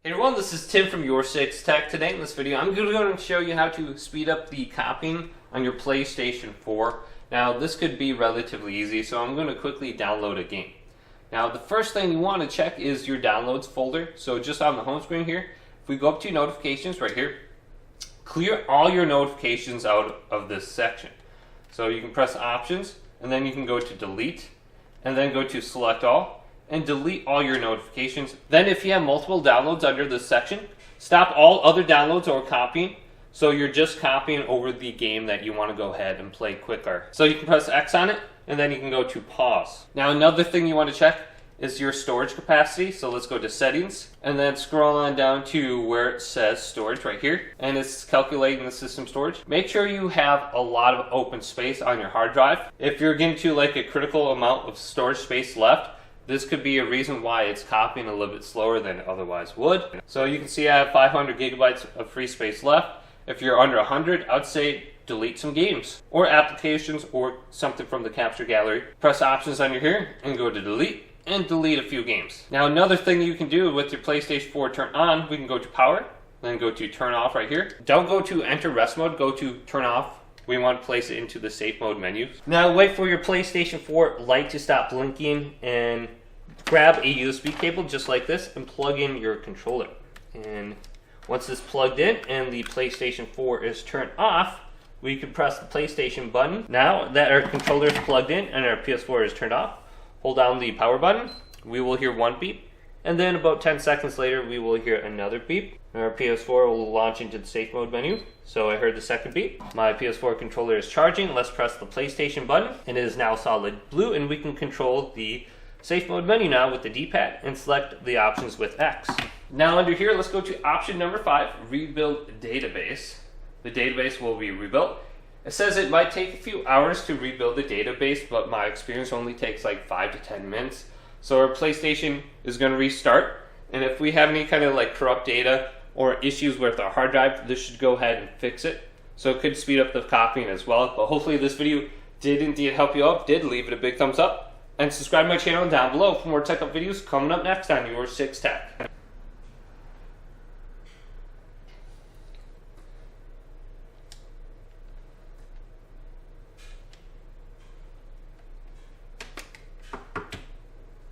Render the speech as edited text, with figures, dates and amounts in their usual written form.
Hey everyone, this is Tim from Your 6 Tech. Today in this video, I'm going to show you how to speed up the copying on your PlayStation 4. Now, this could be relatively easy, so I'm going to quickly download a game. Now, the first thing you want to check is your downloads folder. So just on the home screen here, if we go up to notifications right here, clear all your notifications out of this section. So you can press options, and then you can go to delete, and then go to select all, and delete all your notifications. Then if you have multiple downloads under this section, stop all other downloads or copying, so you're just copying over the game that you want to go ahead and play quicker. So you can press X on it, and then you can go to pause. Now another thing you want to check is your storage capacity. So let's go to settings, and then scroll on down to where it says storage right here, and it's calculating the system storage. Make sure you have a lot of open space on your hard drive. If you're getting to like a critical amount of storage space left, this could be a reason why it's copying a little bit slower than it otherwise would. So you can see I have 500 gigabytes of free space left. If you're under 100, I'd say delete some games or applications or something from the capture gallery. Press options under here and go to delete, and delete a few games. Now another thing you can do with your PlayStation 4 turn on, we can go to power, then go to turn off right here. Don't go to enter rest mode, go to turn off. We want to place it into the safe mode menu. Now wait for your PlayStation 4 light to stop blinking, and grab a USB cable just like this and plug in your controller. And once it's plugged in and the PlayStation 4 is turned off, we can press the PlayStation button. Now that our controller is plugged in and our PS4 is turned off, hold down the power button. We will hear one beep, and then about 10 seconds later we will hear another beep. Our PS4 will launch into the safe mode menu. So I heard the second beep. My PS4 controller is charging. Let's press the PlayStation button, and it is now solid blue, and we can control the safe mode menu now with the D-pad and select the options with X. Now under here, let's go to option number 5, rebuild database. The database will be rebuilt. It says it might take a few hours to rebuild the database, but my experience only takes like 5 to 10 minutes. So our PlayStation is going to restart, and if we have any kind of like corrupt data or issues with our hard drive, this should go ahead and fix it. So it could speed up the copying as well. But hopefully this video did indeed help you out. Leave it a big thumbs up, and subscribe to my channel down below for more tech up videos coming up next on Your 6 Tech.